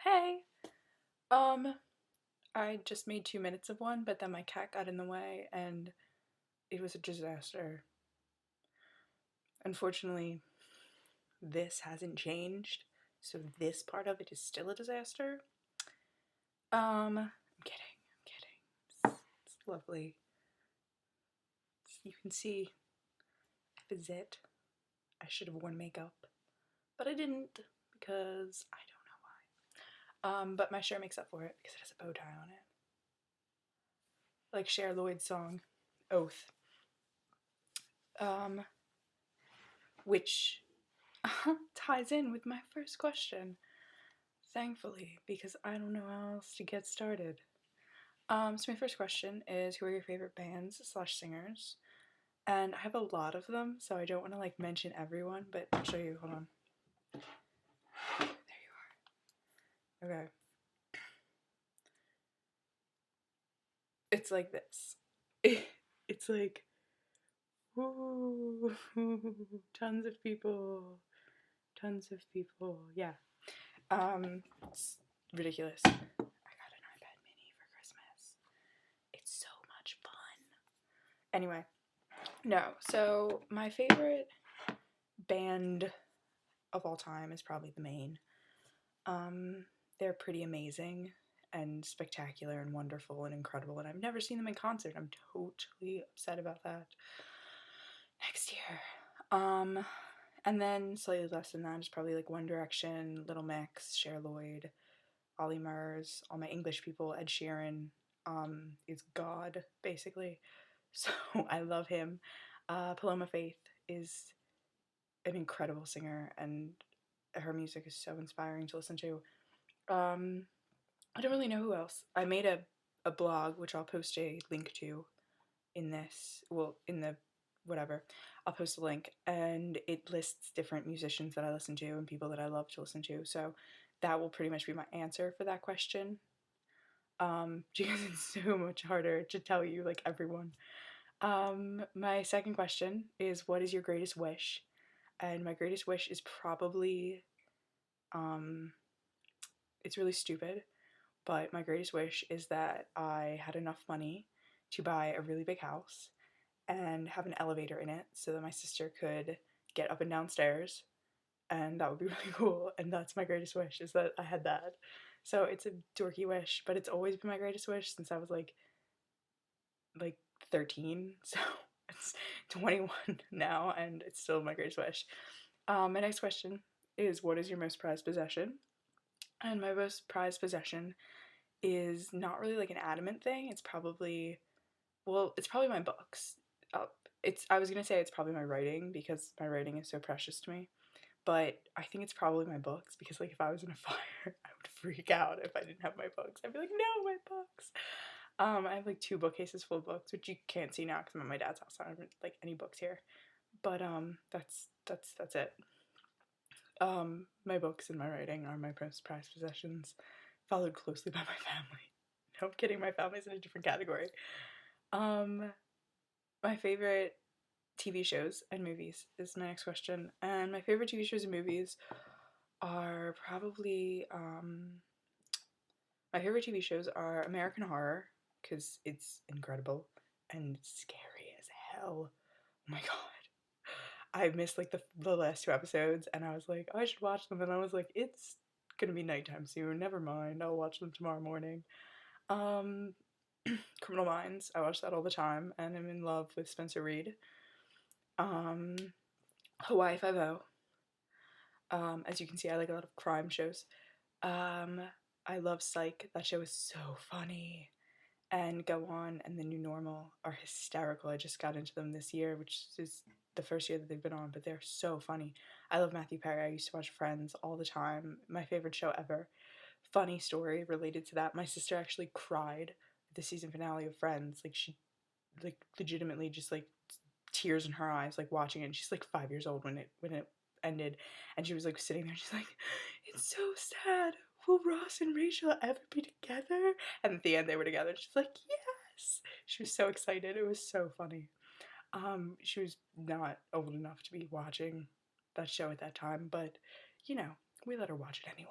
Hey, um, I just made 2 minutes of one, but then my cat got in the way and it was a disaster. Unfortunately, this hasn't changed, so this part of it is still a disaster. I'm kidding. It's lovely. You can see the zit. I should have worn makeup, but I didn't because I don't know why. But my shirt makes up for it because it has a bow tie on it. Like Cher Lloyd's song, Oath. Um, which ties in with my first question, thankfully, because I don't know how else to get started. So my first question is, who are your favorite bands slash singers? And I have a lot of them, so I don't want to like mention everyone, but I'll show you. Hold on. There you are. Okay. It's like this. It's like, woo, tons of people, tons of people. Yeah. It's ridiculous. I got an iPad mini for Christmas. It's so much fun. Anyway, no. So my favorite band of all time is probably The Maine. Um, they're pretty amazing and spectacular and wonderful and incredible, and I've never seen them in concert. I'm totally upset about that. Next year. And then slightly less than that is probably like One Direction, Little Mix, Cher Lloyd, Ollie Murs, all my English people, Ed Sheeran, is God, basically. So I love him. Paloma Faith is an incredible singer, and her music is so inspiring to listen to. Um, I don't really know who else. I made a blog, which I'll post a link to in this, well, in the whatever. I'll post a link, and it lists different musicians that I listen to and people that I love to listen to. So that will pretty much be my answer for that question. Because it's so much harder to tell you like everyone. My second question is, what is your greatest wish? And my greatest wish is probably, um, it's really stupid, but my greatest wish is that I had enough money to buy a really big house and have an elevator in it so that my sister could get up and downstairs, and that would be really cool. And that's my greatest wish, is that I had that. So it's a dorky wish, but it's always been my greatest wish since I was like 13. So it's 21 now, and it's still my greatest wish. My next question is, what is your most prized possession? And my most prized possession is not really like an adamant thing. It's probably, well, it's probably my books. Uh, I was gonna say it's probably my writing because my writing is so precious to me. But I think it's probably my books because, like, if I was in a fire, I would freak out if I didn't have my books. I'd be like, no, my books. I have like two bookcases full of books, which you can't see now because I'm at my dad's house. I don't have like any books here. But that's it. My books and my writing are my most prized possessions, followed closely by my family. No, I'm kidding. My family's in a different category. Um, my favorite TV shows and movies is my next question, and my favorite TV shows and movies are probably my favorite TV shows are American Horror because it's incredible and scary as hell. Oh my god. I missed like the last two episodes and I was like, oh, I should watch them, and I was like, it's gonna be nighttime soon. Never mind. I'll watch them tomorrow morning. Um Criminal Minds. I watch that all the time and I'm in love with Spencer Reid. Um Hawaii Five-O. As you can see, I like a lot of crime shows. Um I love Psych. That show is so funny. And Go On and The New Normal are hysterical. I just got into them this year, which is the first year that they've been on, but they're so funny. I love Matthew Perry. I used to watch Friends all the time. My favorite show ever. Funny story related to that. My sister actually cried at the season finale of Friends. Like, she like legitimately just like tears in her eyes like watching it. And she's like 5 years old when it ended, and she was like sitting there. She's like, "It's so sad. Will Ross and Rachel ever be together?" And at the end, they were together. She's like, "Yes!" She was so excited. It was so funny. She was not old enough to be watching that show at that time, but you know, we let her watch it anyway.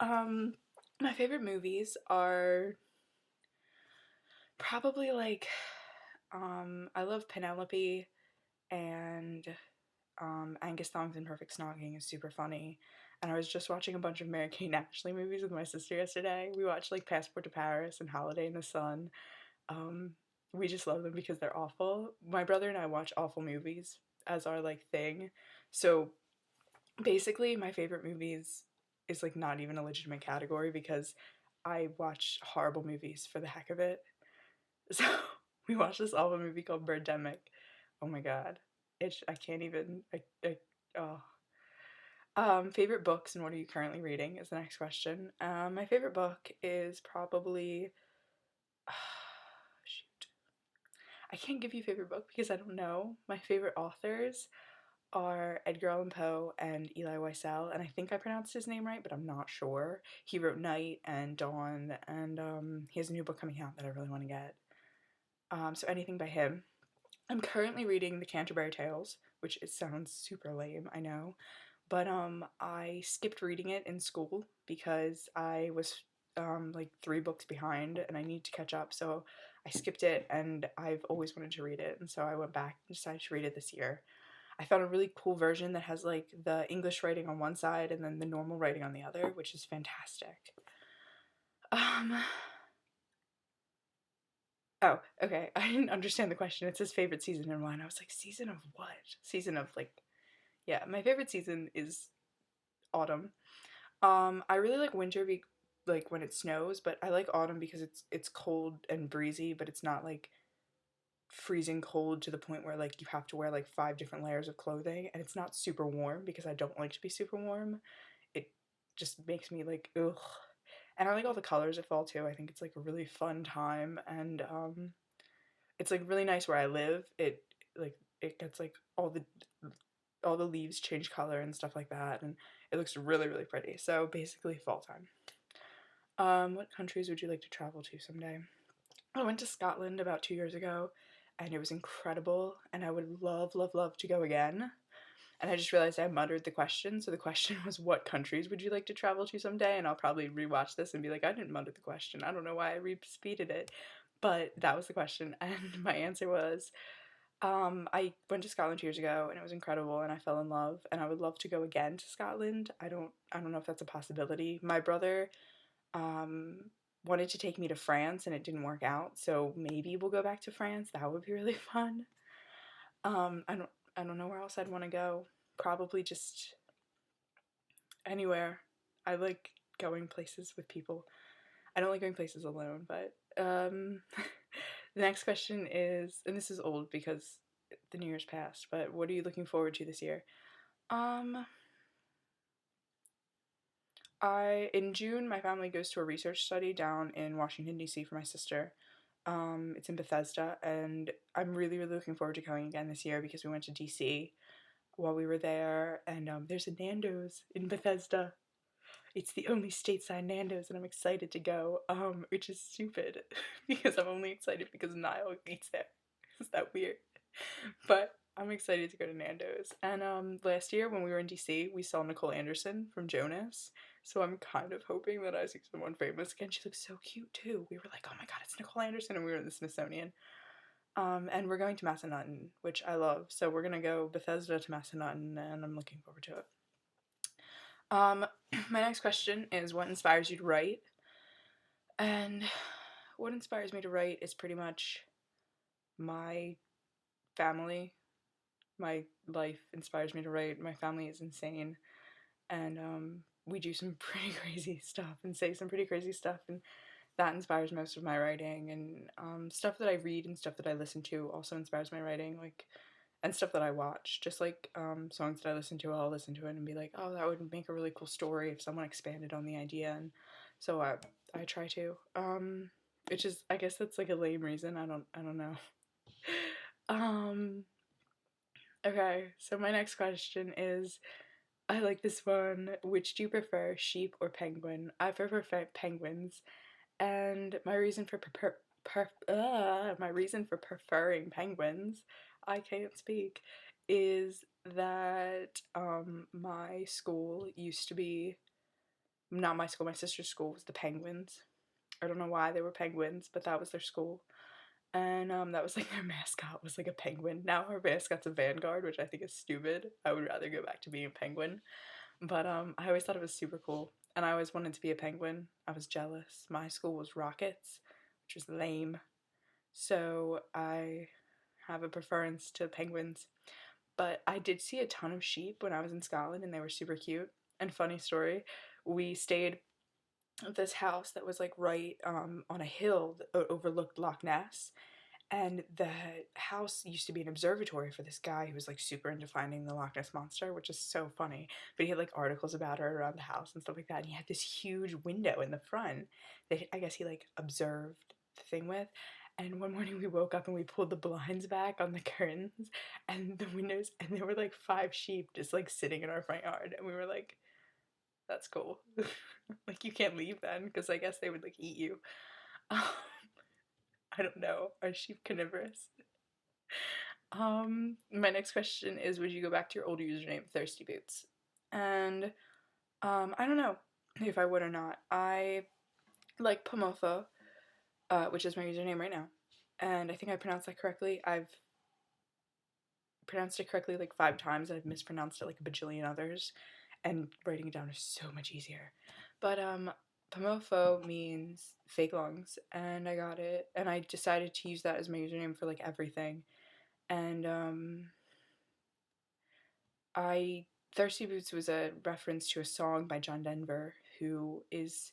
Um, my favorite movies are probably like I love Penelope and Angus Thongs and Perfect Snogging is super funny. And I was just watching a bunch of Mary-Kate and Ashley movies with my sister yesterday. We watched like Passport to Paris and Holiday in the Sun. Um, we just love them because they're awful. My brother and I watch awful movies as our like thing. So basically, my favorite movies is like not even a legitimate category because I watch horrible movies for the heck of it. So we watched this awful movie called Birdemic. Oh my god, I can't even. Oh. Favorite books and what are you currently reading is the next question. My favorite book is probably. Shoot, I can't give you a favorite book because I don't know. My favorite authors are Edgar Allan Poe and Elie Wiesel, and I think I pronounced his name right, but I'm not sure. He wrote Night and Dawn, and he has a new book coming out that I really want to get. So anything by him. I'm currently reading The Canterbury Tales, which it sounds super lame, I know, but I skipped reading it in school because I was like 3 books behind and I need to catch up, so I skipped it and I've always wanted to read it, and so I went back and decided to read it this year. I found a really cool version that has like the English writing on one side and then the normal writing on the other, which is fantastic. Um, oh, okay. I didn't understand the question. It says favorite season and wine. I was like, season of what? Season of like, yeah, my favorite season is autumn. I really like winter like when it snows, but I like autumn because it's cold and breezy, but it's not like freezing cold to the point where like you have to wear like 5 different layers of clothing, and it's not super warm because I don't like to be super warm. It just makes me like ugh. And I like all the colors of fall too. I think it's like a really fun time, and it's like really nice where I live. It gets like all the leaves change color and stuff like that, and it looks really really pretty. So basically fall time. What countries would you like to travel to someday? I went to Scotland about 2 years ago, and it was incredible, and I would love love love to go again. And I just realized I muttered the question. So the question was, what countries would you like to travel to someday? And I'll probably rewatch this and be like, I didn't mutter the question. I don't know why I repeated it. But that was the question. And my answer was, I went to Scotland 2 years ago and it was incredible and I fell in love and I would love to go again to Scotland. I don't know if that's a possibility. My brother um wanted to take me to France and it didn't work out. So maybe we'll go back to France. That would be really fun. I don't know where else I'd want to go. Probably just anywhere. I like going places with people. I don't like going places alone, but the next question is, and this is old because the New Year's passed, but what are you looking forward to this year? Um I in June my family goes to a research study down in Washington D.C. for my sister. It's in Bethesda, and I'm really really looking forward to going again this year because we went to D.C. while we were there, and there's a Nando's in Bethesda. It's the only stateside Nando's, and I'm excited to go. Which is stupid because I'm only excited because Niall eats there. Is that weird? But I'm excited to go to Nando's. And last year when we were in DC, we saw Nicole Anderson from Jonas. So I'm kind of hoping that I see someone famous again. She looks so cute too. We were like, oh my god, it's Nicole Anderson, and we were in the Smithsonian. And we're going to Massanutten, which I love. So we're gonna go Bethesda to Massanutten, and I'm looking forward to it. Um, my next question is, what inspires you to write? And what inspires me to write is pretty much my family. My life inspires me to write. My family is insane, and we do some pretty crazy stuff and say some pretty crazy stuff, and that inspires most of my writing. And stuff that I read and stuff that I listen to also inspires my writing, like and stuff that I watch. Just like songs that I listen to, I'll listen to it and be like, oh, that would make a really cool story if someone expanded on the idea. And so I try to. Which is, I guess that's like a lame reason. I don't know. um okay, so my next question is, I like this one. Which do you prefer, sheep or penguin? I prefer penguins, and my reason for preferring penguins, I can't speak, is that my school used to be not my school, my sister's school was the Penguins. I don't know why they were penguins, but that was their school. And that was like their mascot was like a penguin. Now our mascot's a vanguard, which I think is stupid. I would rather go back to being a penguin. But I always thought it was super cool. And I always wanted to be a penguin. I was jealous. My school was Rockets, which was lame. So I have a preference to penguins. But I did see a ton of sheep when I was in Scotland and they were super cute. And funny story, we stayed at this house that was like right on a hill that overlooked Loch Ness. And the house used to be an observatory for this guy who was like super into finding the Loch Ness Monster, which is so funny. But he had like articles about it around the house and stuff like that. And he had this huge window in the front that I guess he like observed the thing with. And one morning we woke up and we pulled the blinds back on the curtains and the windows, and there were like 5 sheep just like sitting in our front yard. And we were like, that's cool. Like, you can't leave then because I guess they would like eat you. I don't know. Are sheep carnivorous? My next question is, would you go back to your old username, Thirsty Boots? And I don't know if I would or not. I like Pomofo, which is my username right now, and I think I pronounced that correctly. I've pronounced it correctly like 5 times, and I've mispronounced it like a bajillion others, and writing it down is so much easier. But Pomofo means fake lungs, and I got it, and I decided to use that as my username for like everything. And Thirsty Boots was a reference to a song by John Denver, who is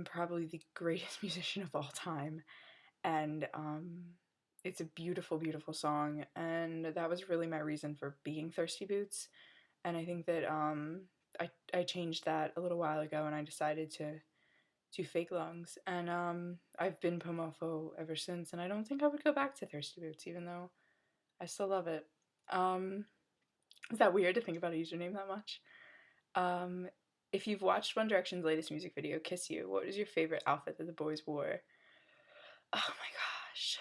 probably the greatest musician of all time, and it's a beautiful, beautiful song, and that was really my reason for being Thirsty Boots. And I think that I changed that a little while ago, and I decided to do fake lungs, and I've been Pomofo ever since, and I don't think I would go back to Thirsty Boots, even though I still love it. Is that weird to think about a username that much? If you've watched One Direction's latest music video, Kiss You, what was your favorite outfit that the boys wore? Oh my gosh.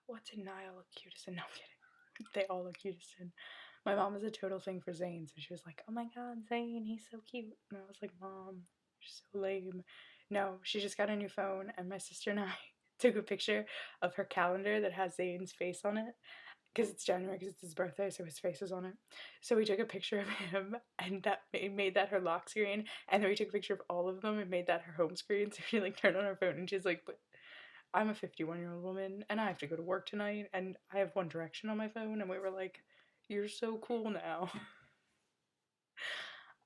What did Niall look cutest in? No, I'm kidding. They all look cutest in. My mom was a total thing for Zayn, so she was like, oh my god, Zayn, he's so cute. And I was like, Mom, you're so lame. No, she just got a new phone, and my sister and I took a picture of her calendar that has Zayn's face on it, because it's January, because it's his birthday, so his face is on it. So we took a picture of him, and that made that her lock screen, and then we took a picture of all of them and made that her home screen. So she like turned on her phone, and she's like, but I'm a 51-year-old woman, and I have to go to work tonight, and I have One Direction on my phone. And we were like, you're so cool now.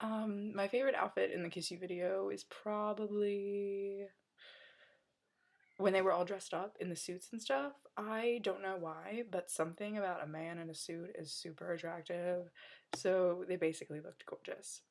My favorite outfit in the Kiss You video is probably when they were all dressed up in the suits and stuff. I don't know why, but something about a man in a suit is super attractive. So they basically looked gorgeous.